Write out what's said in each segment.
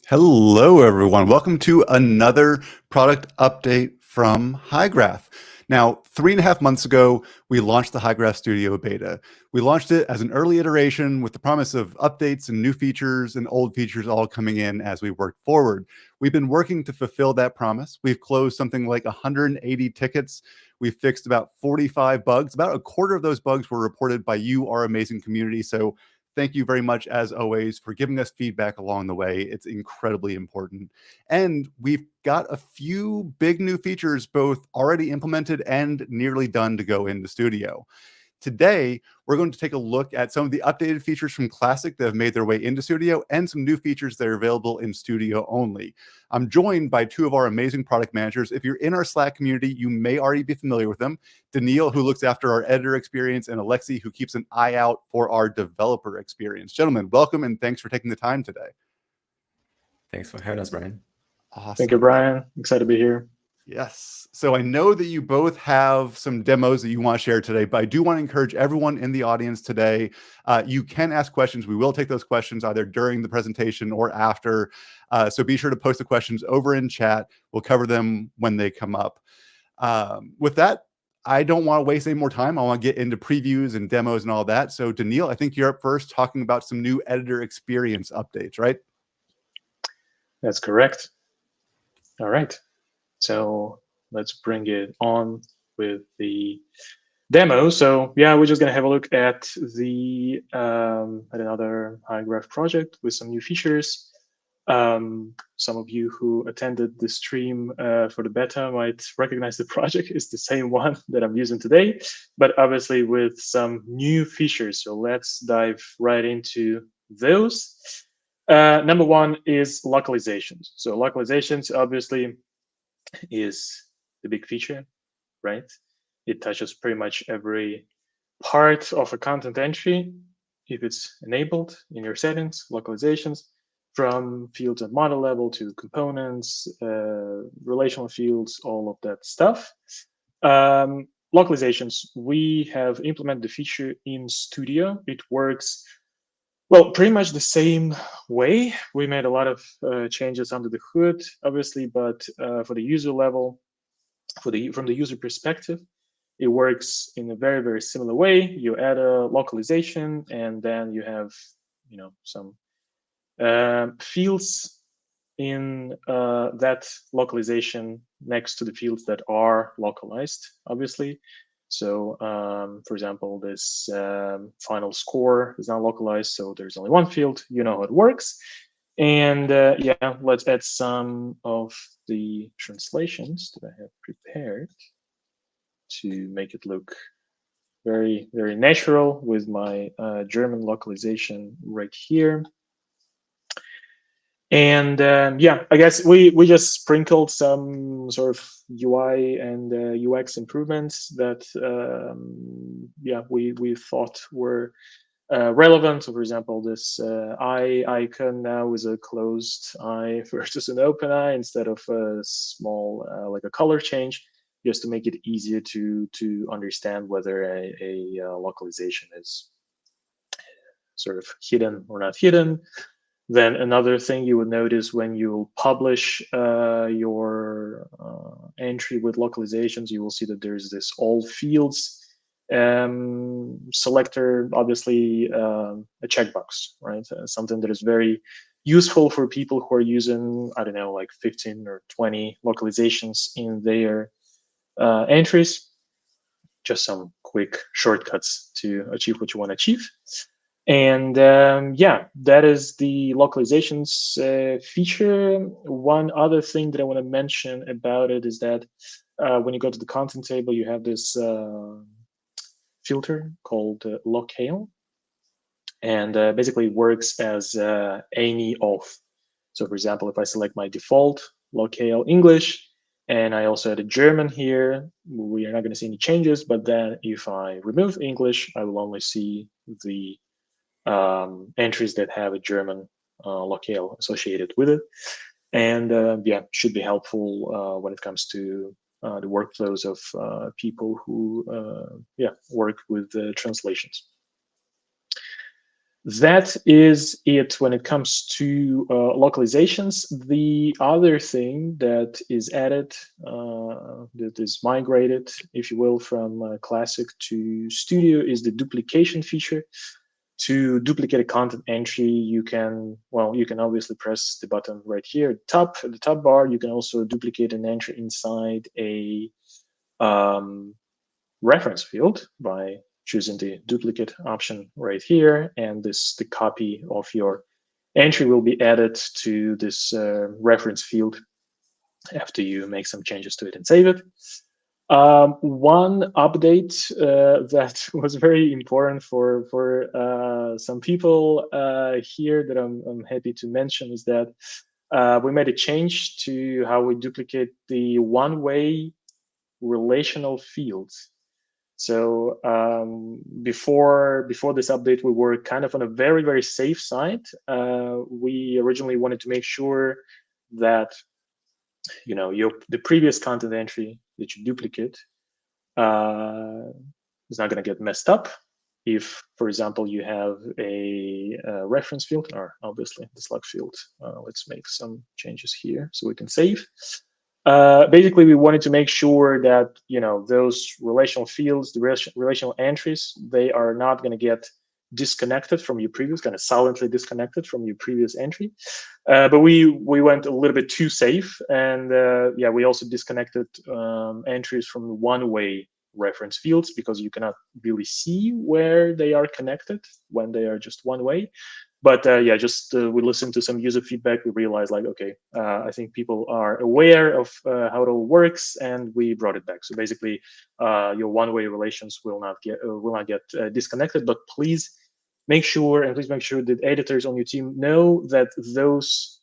Hello, everyone. Welcome to another product update from Hygraph. Now, 3.5 months ago, we launched the Hygraph Studio beta. We launched it as an early iteration with the promise of updates and new features and old features all coming in as we work forward. We've been working to fulfill that promise. We've closed something like 180 tickets. We've fixed about 45 bugs. About a quarter of those bugs were reported by you, our amazing community. So thank you very much, as always, for giving us feedback along the way. It's incredibly important. And we've got a few big new features, both already implemented and nearly done to go into Studio. Today, we're going to take a look at some of the updated features from Classic that have made their way into Studio and some new features that are available in Studio only. I'm joined by two of our amazing product managers. If you're in our Slack community, you may already be familiar with them. Daniil, who looks after our editor experience, and Alexi, who keeps an eye out for our developer experience. Gentlemen, welcome and thanks for taking the time today. Thanks for having us, Brian. Thank you, Awesome. Brian. Excited to be here. Yes. So I know that you both have some demos that you want to share today, but I do want to encourage everyone in the audience today. You can ask questions. We will take those questions either during the presentation or after. So be sure to post the questions over in chat. We'll cover them when they come up. With that, I don't want to waste any more time. I want to get into previews and demos and all that. So Daniil, I think you're up first talking about some new editor experience updates, right? That's correct. All right. So let's bring it on with the demo. So yeah, we're just going to have a look at the at another Hygraph project with some new features. Some of you who attended the stream for the beta might recognize the project. It's the same one that I'm using today, but obviously with some new features. So let's dive right into those. Number one is localizations. So localizations obviously is the big feature, right? It touches pretty much every part of a content entry if it's enabled in your settings, localizations, from fields at model level to components, relational fields, all of that stuff. Localizations, we have implemented the feature in Studio. It works well, pretty much the same way. We made a lot of changes under the hood, obviously, but for the user level, from the user perspective, it works in a very, very similar way. You add a localization, and then you have, some fields in that localization next to the fields that are localized, obviously. So, for example, this final score is now localized, so there's only one field. You know how it works. And yeah, let's add some of the translations that I have prepared to make it look very, very natural with my German localization right here. And yeah, I guess we just sprinkled some sort of UI and UX improvements that yeah, we thought were relevant. So for example, this eye icon now is a closed eye versus an open eye instead of a small like a color change, just to make it easier to understand whether a localization is sort of hidden or not hidden. Then another thing you would notice when you publish your entry with localizations, you will see that there's this all fields selector, obviously a checkbox, right? Something that is very useful for people who are using, I don't know, like 15 or 20 localizations in their entries. Just some quick shortcuts to achieve what you want to achieve. And yeah, that is the localizations feature. One other thing that I want to mention about it is that when you go to the content table, you have this filter called locale, and basically works as any of. So for example, if I select my default locale English, and I also added German here, we are not going to see any changes. But then if I remove English, I will only see the entries that have a German locale associated with it. And yeah, should be helpful when it comes to the workflows of people who yeah, work with translations. That is it when it comes to localizations. The other thing that is added, that is migrated, if you will, from Classic to Studio is the duplication feature. To duplicate a content entry, you can obviously press the button right here at the top bar. You can also duplicate an entry inside a reference field by choosing the duplicate option right here, and the copy of your entry will be added to this reference field after you make some changes to it and save it. One update that was very important for some people here that I'm happy to mention is that we made a change to how we duplicate the one-way relational fields. So before this update, we were kind of on a very safe side. We originally wanted to make sure that the previous content entry that you duplicate is not going to get messed up. If, for example, you have a reference field, or obviously the slug field, let's make some changes here so we can save. Basically, we wanted to make sure that those relational fields, the relational entries, they are not going to get disconnected from your previous, kind of silently disconnected from your previous entry. But we went a little bit too safe, and we also disconnected entries from one-way reference fields because you cannot really see where they are connected when they are just one way. But we listened to some user feedback. We realized, like, okay, I think people are aware of how it all works, and we brought it back. So basically, your one-way relations will not get disconnected. But please make sure that editors on your team know that those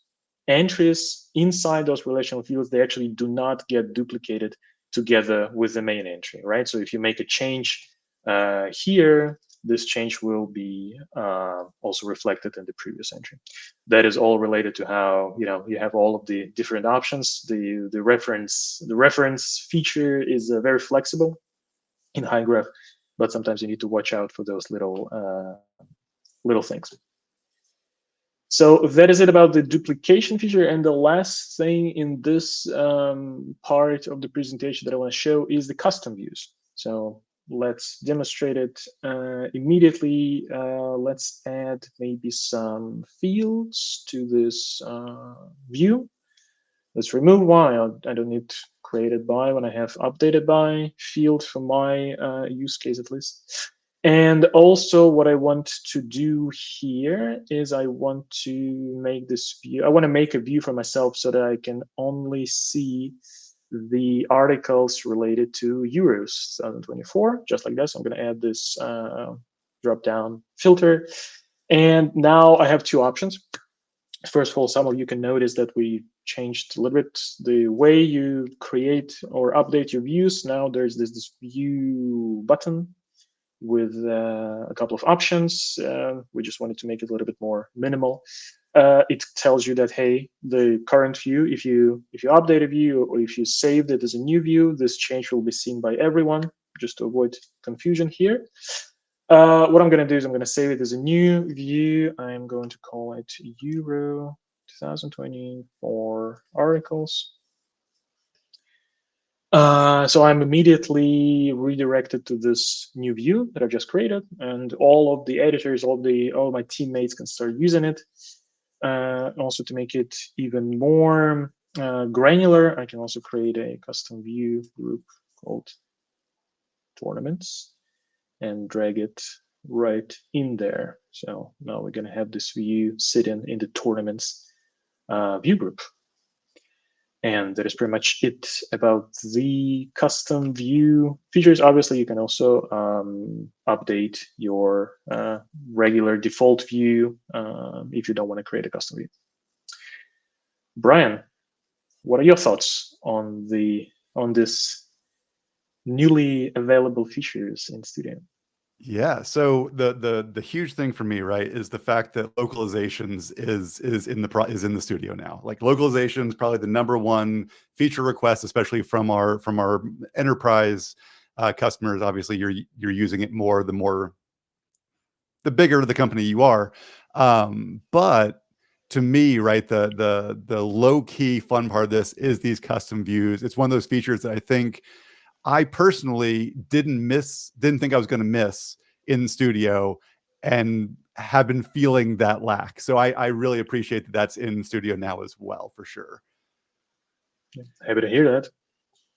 entries inside those relational fields, they actually do not get duplicated together with the main entry, right? So if you make a change here, this change will be also reflected in the previous entry. That is all related to how you have all of the different options. The reference feature is very flexible in Hygraph, but sometimes you need to watch out for those little things. So that is it about the duplication feature. And the last thing in this part of the presentation that I want to show is the custom views. So let's demonstrate it immediately. Let's add maybe some fields to this view. Let's remove by. I don't need created by when I have updated by field for my use case at least. And also what I want to do here is I want to make this view. I want to make a view for myself so that I can only see the articles related to Euros 2024, just like this. I'm going to add this drop-down filter. And now I have two options. First of all, some of you can notice that we changed a little bit the way you create or update your views. Now there's this view button with a couple of options. We just wanted to make it a little bit more minimal. It tells you that, hey, the current view, if you update a view or if you saved it as a new view, this change will be seen by everyone, just to avoid confusion here. What I'm going to do is I'm going to save it as a new view. I'm going to call it Euro 2024 articles. So I'm immediately redirected to this new view that I just created, and all of the editors, all my teammates can start using it. Also, to make it even more granular, I can also create a custom view group called tournaments and drag it right in there. So now we're going to have this view sitting in the tournaments view group. And that is pretty much it about the custom view features. Obviously, you can also update your regular default view if you don't want to create a custom view. Brian, what are your thoughts on this newly available features in Studio? Yeah, so the huge thing for me, right, is the fact that localizations is in the studio now. Like, localization is probably the #1 feature request, especially from our enterprise customers. Obviously, you're using it more the more the bigger the company you are. But to me, right, the low key fun part of this is these custom views. It's one of those features that I think I personally didn't think I was going to miss in Studio, and have been feeling that lack. So I really appreciate that that's in Studio now as well, for sure. Happy to hear that.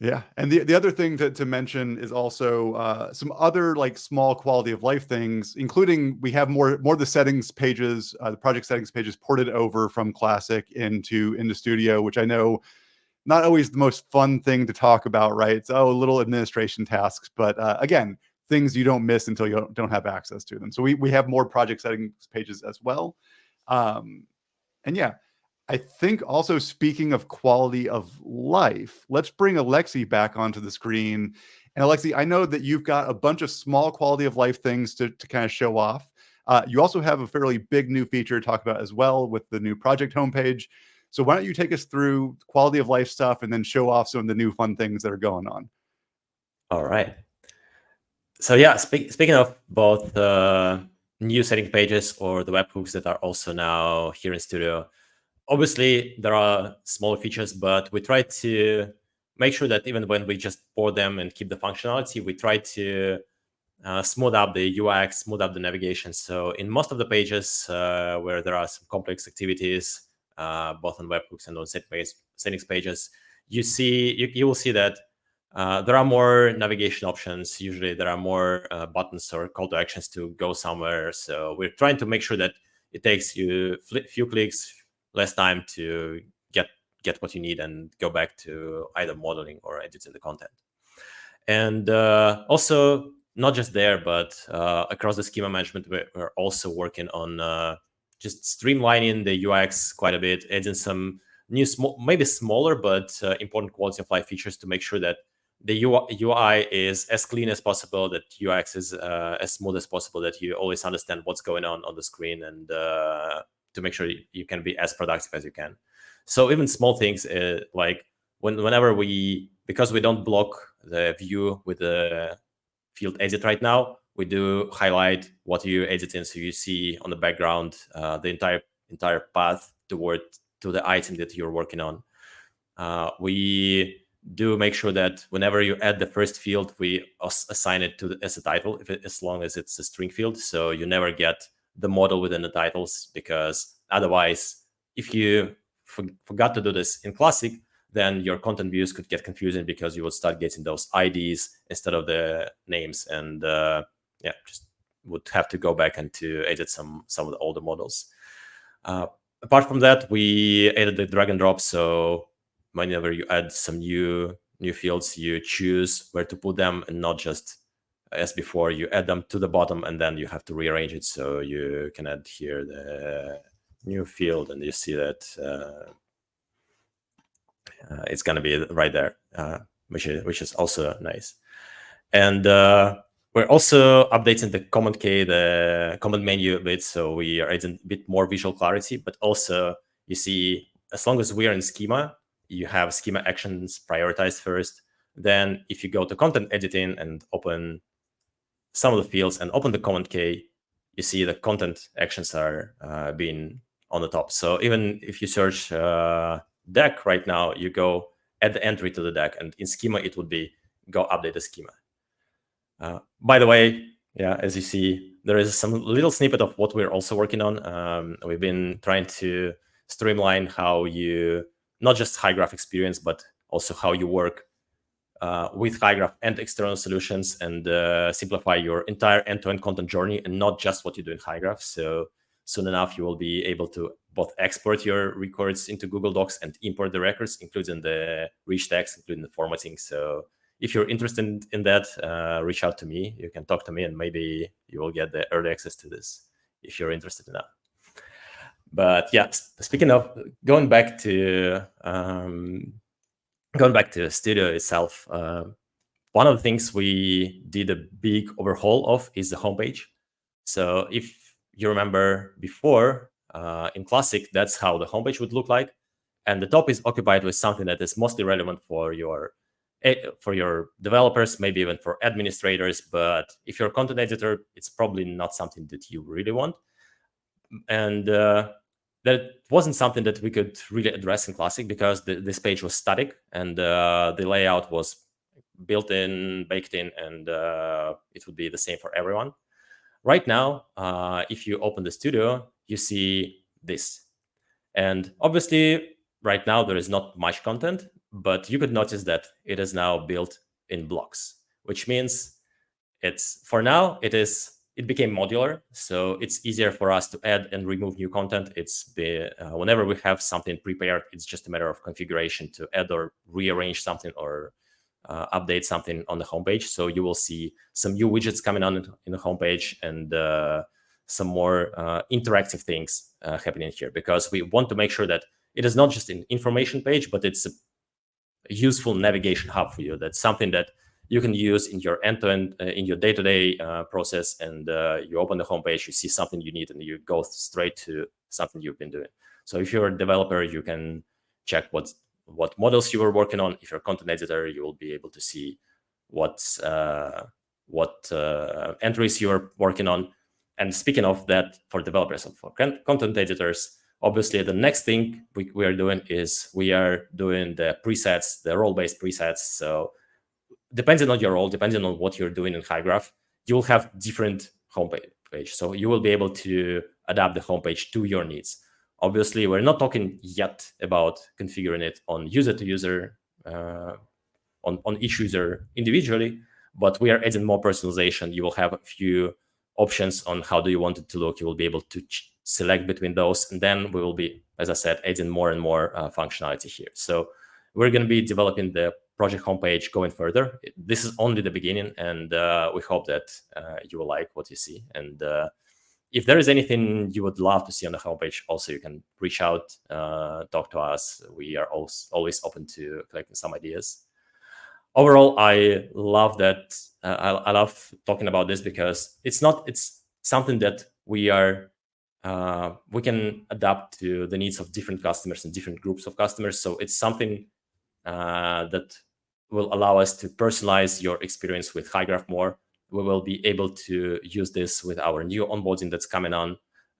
Yeah, and the other thing to mention is also some other like small quality of life things, including we have more of the settings pages, the project settings pages ported over from Classic into Studio, which I know not always the most fun thing to talk about, right? It's little administration tasks, but again, things you don't miss until you don't have access to them. So we have more project settings pages as well, and yeah. I think also, speaking of quality of life, let's bring Alexi back onto the screen. And Alexi, I know that you've got a bunch of small quality of life things to kind of show off. You also have a fairly big new feature to talk about as well with the new project homepage. So why don't you take us through quality of life stuff and then show off some of the new fun things that are going on? All right. So yeah, speaking of both new setting pages or the webhooks that are also now here in Studio, obviously there are small features, but we try to make sure that even when we just port them and keep the functionality, we try to smooth up the UX, smooth up the navigation. So in most of the pages where there are some complex activities, both on webhooks and on settings pages, you will see that there are more navigation options. Usually there are more buttons or call to actions to go somewhere. So we're trying to make sure that it takes you a few clicks, less time to get what you need and go back to either modeling or editing the content. And also, not just there, but across the schema management, we're also working on just streamlining the UX quite a bit, adding some new, maybe smaller, but important quality of life features to make sure that the UI is as clean as possible, that UX is as smooth as possible, that you always understand what's going on the screen, and to make sure you can be as productive as you can. So even small things like whenever because we don't block the view with the field edit right now, we do highlight what you're editing, so you see on the background the entire path to the item that you're working on. We do make sure that whenever you add the first field, we assign it as a title, as long as it's a string field, so you never get the model within the titles, because otherwise, if you forgot to do this in Classic, then your content views could get confusing, because you would start getting those IDs instead of the names, and just would have to go back and to edit some of the older models. Apart from that, we added the drag and drop, so whenever you add some new fields, you choose where to put them, and not just as before, you add them to the bottom and then you have to rearrange it. So you can add here the new field, and you see that it's going to be right there, which is also nice. And we're also updating the command K, the command menu a bit, so we are adding a bit more visual clarity. But also, you see, as long as we are in schema, you have schema actions prioritized first. Then if you go to content editing and open some of the fields and open the command K, you see the content actions are being on the top. So even if you search deck right now, you go add the entry to the deck, and in schema, it would be go update the schema. By the way, yeah, as you see, there is some little snippet of what we're also working on. We've been trying to streamline how you, not just Hygraph experience, but also how you work with Hygraph and external solutions, and simplify your entire end-to-end content journey, and not just what you do in Hygraph. So soon enough, you will be able to both export your records into Google Docs and import the records, including the rich text, including the formatting. So if you're interested in that, reach out to me. You can talk to me, and maybe you will get the early access to this if you're interested enough. But yeah, speaking of going back to Studio itself, one of the things we did a big overhaul of is the homepage. So if you remember before, in Classic, that's how the homepage would look like. And the top is occupied with something that is mostly relevant for your for your developers, maybe even for administrators. But if you're a content editor, it's probably not something that you really want. And that wasn't something that we could really address in Classic because this page was static and the layout was built in, baked in, and it would be the same for everyone. Right now, if you open the studio, you see this. And obviously, right now, there is not much content, but you could notice that it is now built in blocks, which means for now, it became modular. So it's easier for us to add and remove new content. Whenever we have something prepared, it's just a matter of configuration to add or rearrange something or update something on the homepage. So you will see some new widgets coming on in the homepage and some more interactive things happening here, because we want to make sure that it is not just an information page, but it's a useful navigation hub for you. That's something that you can use in your end-to-end, in your day-to-day process. And you open the homepage, you see something you need, and you go straight to something you've been doing. So if you're a developer, you can check what models you were working on. If you're a content editor, you will be able to see what entries you are working on. And speaking of that, for developers and for content editors, obviously the next thing we are doing is we are doing the presets, the role-based presets. So depending on your role, depending on what you're doing in Hygraph, you will have different homepage. So you will be able to adapt the homepage to your needs. Obviously, we're not talking yet about configuring it on user-to-user, on each user individually, but we are adding more personalization. You will have a few options on how do you want it to look. You will be able to select between those, and then we will be, as I said, adding more and more functionality here. So we're going to be developing the project homepage going further. This is only the beginning, and we hope that you will like what you see. And if there is anything you would love to see on the homepage, also you can reach out, talk to us. We are always open to collecting some ideas. Overall, I love that. I love talking about this because it's something that we can adapt to the needs of different customers and different groups of customers. So it's something that will allow us to personalize your experience with Hygraph more. We will be able to use this with our new onboarding that's coming on.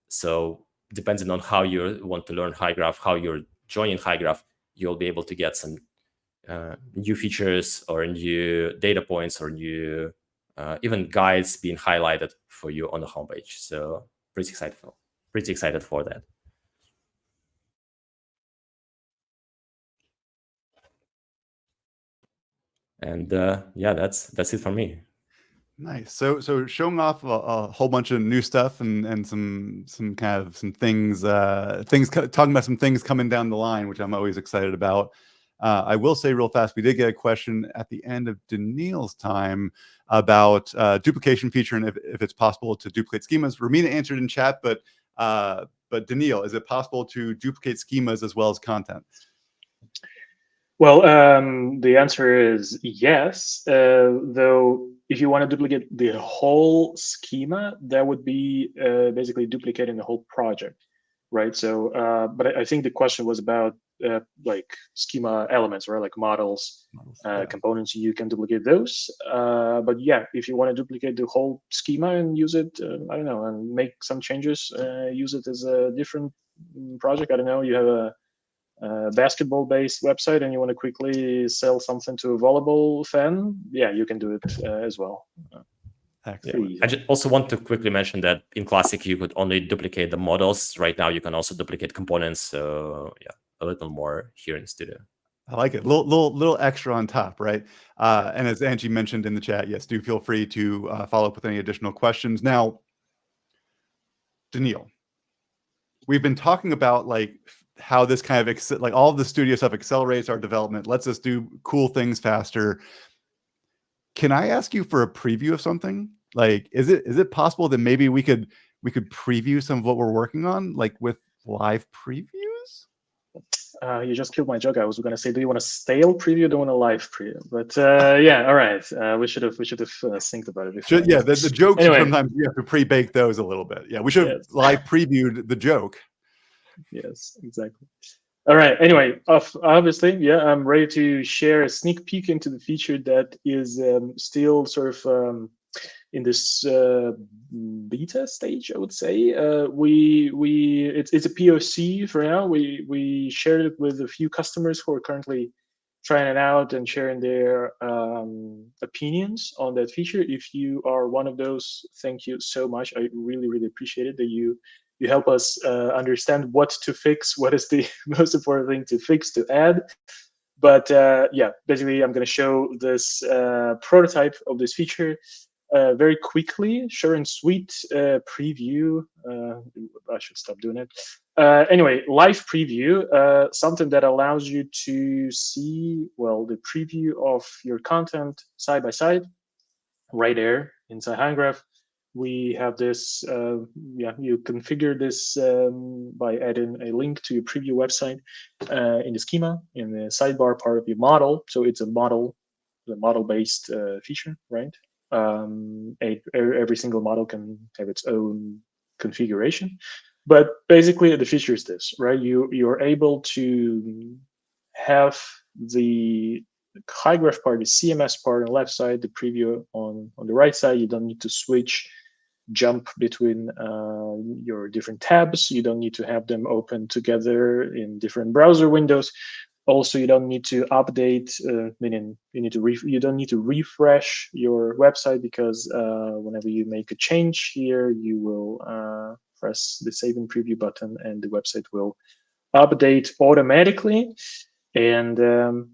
So depending on how you want to learn Hygraph, how you're joining Hygraph, you'll be able to get some new features or new data points or new even guides being highlighted for you on the homepage. So pretty excited for that. And yeah, that's it for me. Nice. So showing off a whole bunch of new stuff and some things talking about some things coming down the line, which I'm always excited about. I will say real fast, we did get a question at the end of Daniil's time about duplication feature and if it's possible to duplicate schemas. Romina answered in chat, but Daniil, is it possible to duplicate schemas as well as content? Well, the answer is yes, though if you want to duplicate the whole schema, that would be basically duplicating the whole project, right? So, but I think the question was about like schema elements, right? Like models, Yeah. components, you can duplicate those. But yeah, if you want to duplicate the whole schema and use it, I don't know, and make some changes, use it as a different project. I don't know, you have a basketball-based website and you want to quickly sell something to a volleyball fan, yeah, you can do it as well. Excellent. I just also want to quickly mention that in Classic, you could only duplicate the models. Right now, you can also duplicate components. So yeah, a little more here in Studio. I like it. Little extra on top, right? And as Angie mentioned in the chat, yes, do feel free to follow up with any additional questions. Now, Daniil, we've been talking about like how this kind of like all of the Studio stuff accelerates our development, lets us do cool things faster. Can I ask you for a preview of something? Like, is it possible that maybe we could preview some of what we're working on, like with live previews? You just killed my joke. I was going to say, do you want a stale preview? Do you want a live preview? But yeah, all right. We should have synced about it before. Yeah, the jokes anyway, sometimes we have to pre-bake those a little bit. Yeah, we should have live previewed the joke. Yes, exactly. All right. Anyway, obviously, yeah, I'm ready to share a sneak peek into the feature that is still sort of in this beta stage, I would say. It's a POC for now. We shared it with a few customers who are currently trying it out and sharing their opinions on that feature. If you are one of those, thank you so much. I really, really appreciate it that you help us understand what to fix, what is the most important thing to fix, to add. But yeah, basically, I'm going to show this prototype of this feature very quickly, short and sweet preview. I should stop doing it. Anyway, live preview, something that allows you to see, well, the preview of your content side by side, right there inside Hygraph. We have this, yeah, you configure this by adding a link to your preview website in the schema, in the sidebar part of your model. So it's a model, the model-based feature, right? Every single model can have its own configuration, but basically the feature is this, right? You're able to have the Hygraph part, the CMS part on the left side, the preview on the right side. You don't need to jump between your different tabs. You don't need to have them open together in different browser windows. Also, you don't need to update, meaning you don't need to refresh your website, because whenever you make a change here, you will press the Save and Preview button, and the website will update automatically. And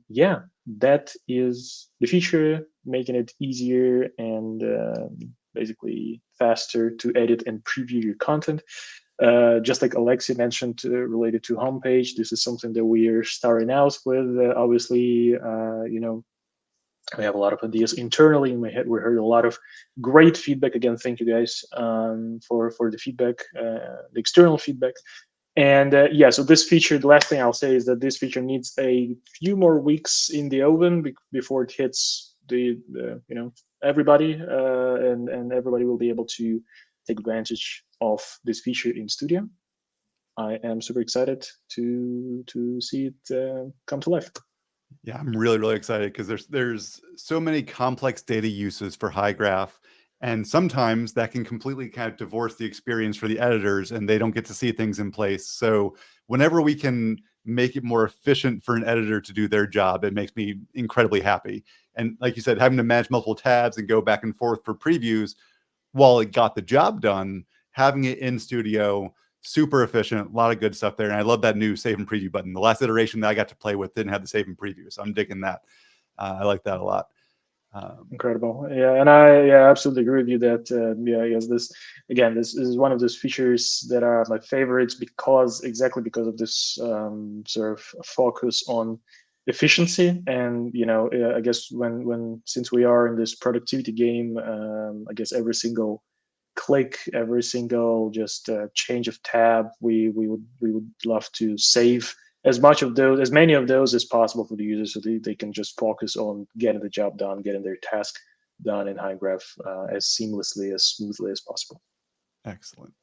yeah, that is the feature, making it easier and basically faster to edit and preview your content. Just like Alexi mentioned, related to homepage, this is something that we are starting out with. Obviously, you know, we have a lot of ideas internally in my head. We heard a lot of great feedback. Again, thank you guys for the feedback, the external feedback. And yeah, so this feature, the last thing I'll say is that this feature needs a few more weeks in the oven before it hits the you know, everybody, and everybody will be able to take advantage of this feature in Studio. I am super excited to see it come to life. Yeah, I'm really, really excited because there's so many complex data uses for Hygraph, and sometimes that can completely kind of divorce the experience for the editors, and they don't get to see things in place. So whenever we can make it more efficient for an editor to do their job, it makes me incredibly happy. And like you said, having to manage multiple tabs and go back and forth for previews, while it got the job done, having it in Studio, super efficient, a lot of good stuff there. And I love that new save and preview button. The last iteration that I got to play with didn't have the save and preview, so I'm digging that. I like that a lot. Incredible. Yeah, and I absolutely agree with you that yeah, yes, this is one of those features that are my favorites, because exactly because of this sort of focus on efficiency. And you know, I guess when since we are in this productivity game, I guess every single click, every single just change of tab, we would love to save as many of those as possible for the users, so they can just focus on getting the job done, getting their task done in Hygraph as seamlessly, as smoothly as possible. Excellent.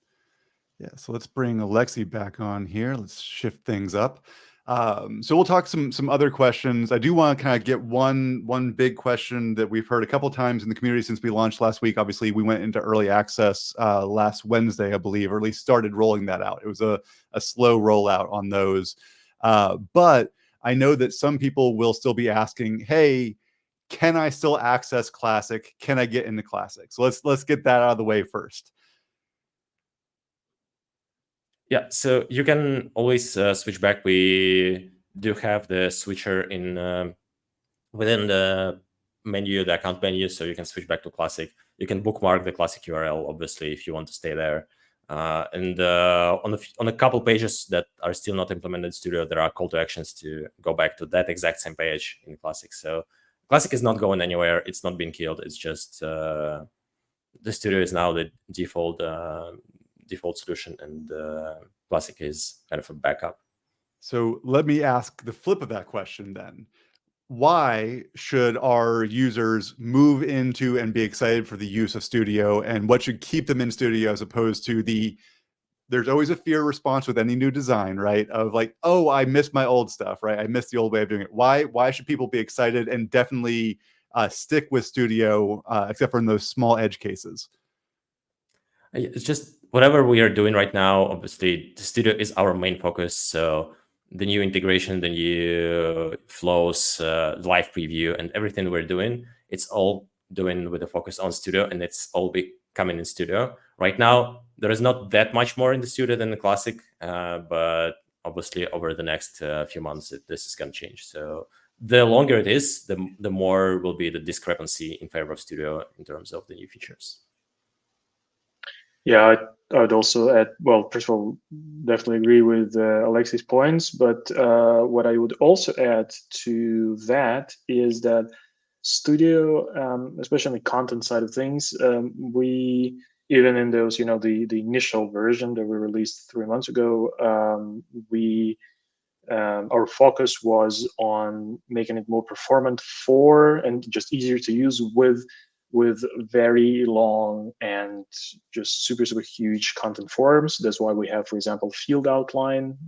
Yeah, so let's bring Alexi back on here. Let's shift things up. So we'll talk some other questions. I do want to kind of get one big question that we've heard a couple times in the community since we launched last week. Obviously, we went into early access last Wednesday, I believe, or at least started rolling that out. It was a slow rollout on those. But I know that some people will still be asking, hey, can I still access Classic? Can I get into Classic? So let's get that out of the way first. Yeah, so you can always switch back. We do have the switcher in within the menu, the account menu, so you can switch back to Classic. You can bookmark the Classic URL, obviously, if you want to stay there. And on a couple pages that are still not implemented in Studio, there are call to actions to go back to that exact same page in Classic. So Classic is not going anywhere. It's not being killed. It's just the Studio is now the default solution, and Classic is kind of a backup. So let me ask the flip of that question then. Why should our users move into and be excited for the use of Studio, and what should keep them in Studio as opposed to the there's always a fear response with any new design, right? Of like, oh, I missed my old stuff, right? I missed the old way of doing it. Why should people be excited and definitely stick with Studio, except for in those small edge cases? It's just whatever we are doing right now. Obviously, the Studio is our main focus. So the new integration, the new flows, live preview, and everything we're doing, it's all doing with a focus on Studio, and it's all coming in Studio. Right now, there is not that much more in the Studio than the Classic, but obviously over the next few months, this is going to change. So the longer it is, the more will be the discrepancy in favor of Studio in terms of the new features. Yeah, I'd also add, well, first of all, definitely agree with Alexei's points, but what I would also add to that is that Studio, especially on the content side of things, we, even in those, the initial version that we released 3 months ago, our focus was on making it more performant for and just easier to use with very long and just super huge content forms. That's why we have, for example, field outline,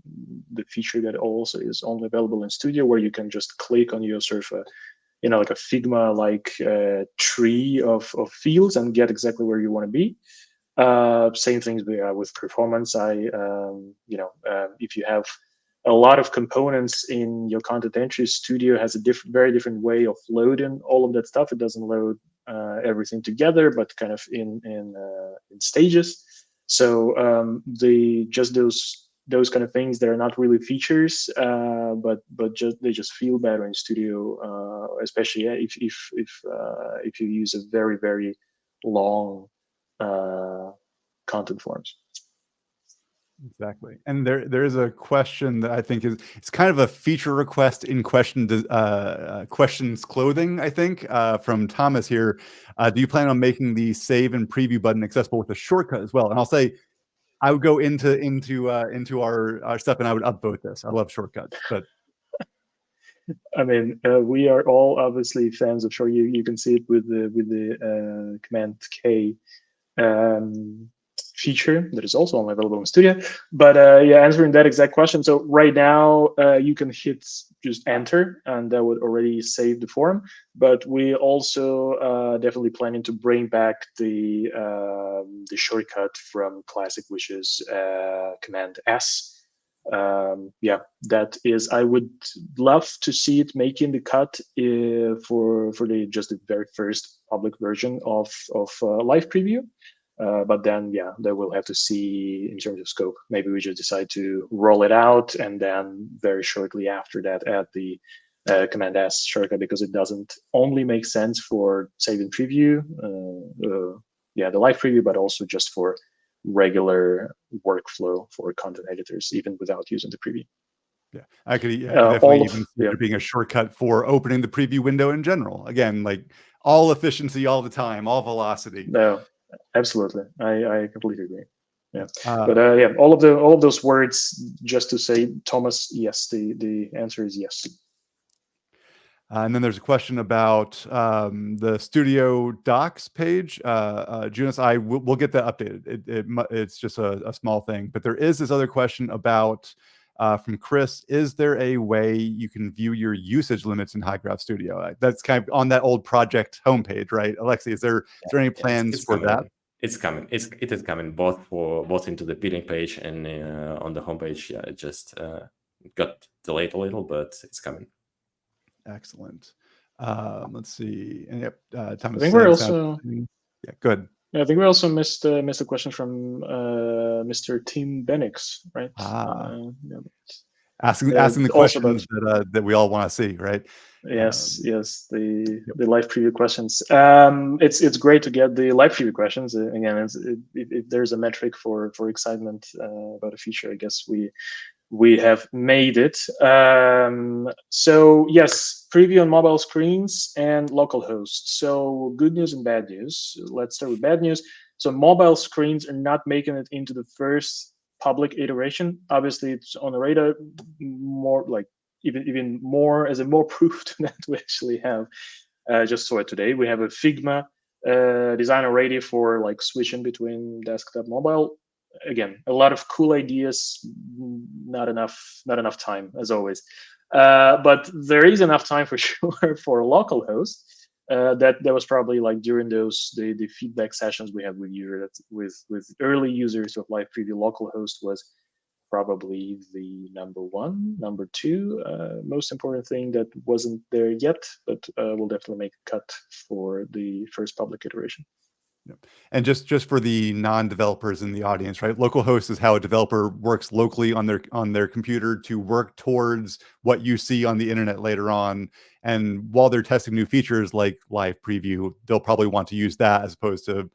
the feature that also is only available in Studio, where you can just click on your sort of like a Figma like tree of fields and get exactly where you want to be. Same things with performance. If you have a lot of components in your content entry, Studio has a very different way of loading all of that stuff. It doesn't load everything together, but kind of in stages. So those kind of things, they're not really features, but they just feel better in Studio, especially if you use a very long content forms. Exactly. And there is a question that I think it's kind of a feature request in questions clothing, I think, from Thomas here. Do you plan on making the save and preview button accessible with a shortcut as well? And I'll say I would go into our stuff and I would upvote this. I love shortcuts, but I mean, we are all obviously fans of short. You can see it with the Command K feature that is also only available in Studio. But yeah, answering that exact question. So right now you can hit just enter, and that would already save the form. But we also definitely planning to bring back the shortcut from Classic, which is Command S. Yeah, that is. I would love to see it making the cut for the very first public version of live preview. But then, yeah, they will have to see in terms of scope. Maybe we just decide to roll it out and then very shortly after that add the Command S shortcut, because it doesn't only make sense for save and preview, the live preview, but also just for regular workflow for content editors, even without using the preview. Yeah, I could definitely all even see there being a shortcut for opening the preview window in general. Again, like all efficiency all the time, all velocity. No, absolutely. I completely agree. Yeah. But yeah, all of those words just to say, Thomas, yes, the answer is yes. And then there's a question about the Studio Docs page. Jonas, we'll get that updated. It's just a small thing, but there is this other question about from Chris. Is there a way you can view your usage limits in Hygraph Studio? That's kind of on that old project homepage, right? Alexei, is there any plans for that? It's coming. It is coming both into the billing page and on the homepage. Yeah, it just got delayed a little, but it's coming. Excellent. Let's see. And yep, Thomas. I think we're also good. Yeah, I think we also missed a question from Mr. Tim Benix, right? Yeah. Asking the questions that we all want to see, right? Yes, the live preview questions. It's great to get the live preview questions. Again, if there's a metric for excitement about a feature, I guess we have made it. So yes, preview on mobile screens and localhost. So good news and bad news. Let's start with bad news. So mobile screens are not making it into the first public iteration. Obviously, it's on the radar. More like even more as a more proof to that we actually have. Just saw it today. We have a Figma designer ready for like switching between desktop mobile. again, a lot of cool ideas, not enough time as always. But there is enough time for sure for localhost. That was probably like during the feedback sessions we had with users, with early users of live preview. Localhost was probably the number two most important thing that wasn't there yet, but we'll definitely make a cut for the first public iteration. And just for the non-developers in the audience, right? Localhost is how a developer works locally on their computer to work towards what you see on the internet later on. And while they're testing new features like live preview, they'll probably want to use that as opposed to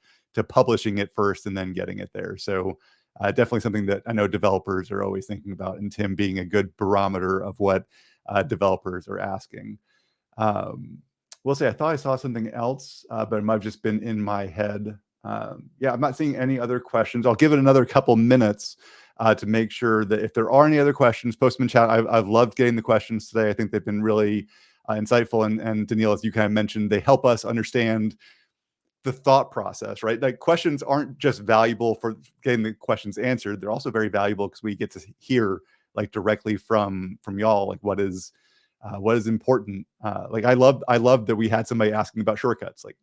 publishing it first and then getting it there. So definitely something that I know developers are always thinking about, and Tim being a good barometer of what developers are asking. We'll say I thought I saw something else, but it might have just been in my head. Yeah, I'm not seeing any other questions. I'll give it another couple minutes to make sure that if there are any other questions, post them in chat. I've loved getting the questions today. I think they've been really insightful. And Daniil, as you kind of mentioned, they help us understand the thought process, right? Like, questions aren't just valuable for getting the questions answered. They're also very valuable because we get to hear like directly from y'all, like what is important. Like I love that we had somebody asking about shortcuts. Like,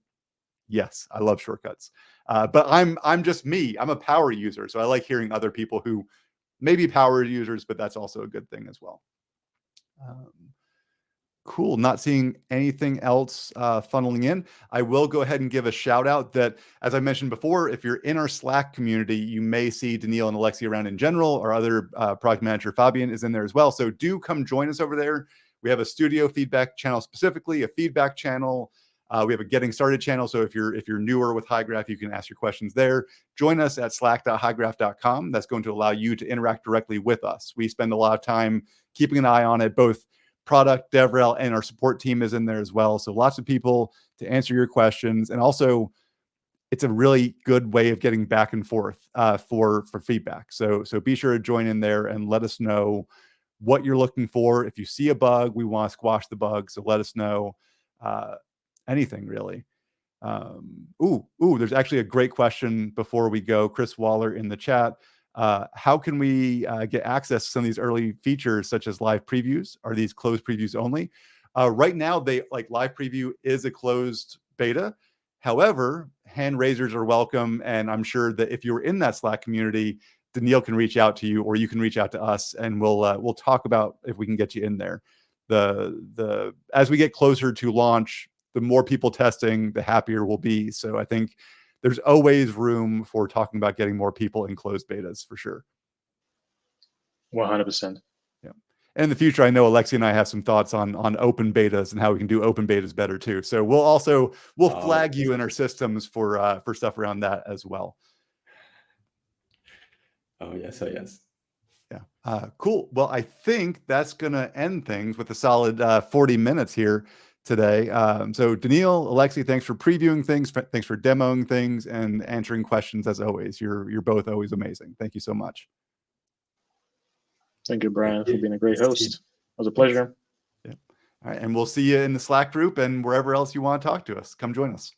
yes, I love shortcuts. But I'm just me. I'm a power user, so I like hearing other people who may be power users, but that's also a good thing as well. Cool. Not seeing anything else funneling in. I will go ahead and give a shout out that, as I mentioned before, if you're in our Slack community, you may see Daniil and Alexi around in general. Our other product manager, Fabian, is in there as well. So do come join us over there. We have a studio feedback channel, specifically a feedback channel. We have a getting started channel. So if you're newer with Hygraph, you can ask your questions there. Join us at slack.hygraph.com. That's going to allow you to interact directly with us. We spend a lot of time keeping an eye on it, both product, DevRel, and our support team is in there as well. So lots of people to answer your questions. And also, it's a really good way of getting back and forth for feedback. So be sure to join in there and let us know what you're looking for. If you see a bug, we want to squash the bug. So let us know anything really. There's actually a great question before we go. Chris Waller in the chat. How can we get access to some of these early features, such as live previews? Are these closed previews only? Right now, live preview is a closed beta. However, hand raisers are welcome, and I'm sure that if you're in that Slack community, Daniil can reach out to you, or you can reach out to us, and we'll talk about if we can get you in there. As we get closer to launch, the more people testing, the happier we'll be. So I think there's always room for talking about getting more people in closed betas for sure. 100%. Yeah. And in the future, I know Alexi and I have some thoughts on open betas and how we can do open betas better too. So we'll flag you in our systems for stuff around that as well. Oh yes, Yeah. Cool. Well, I think that's going to end things with a solid 40 minutes here today. So Daniil, Alexi, thanks for previewing things. Thanks for demoing things and answering questions as always. You're both always amazing. Thank you so much. Thank you, Brian, for being a great host. It was a pleasure. Yeah. All right. And we'll see you in the Slack group and wherever else you want to talk to us. Come join us.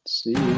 See you.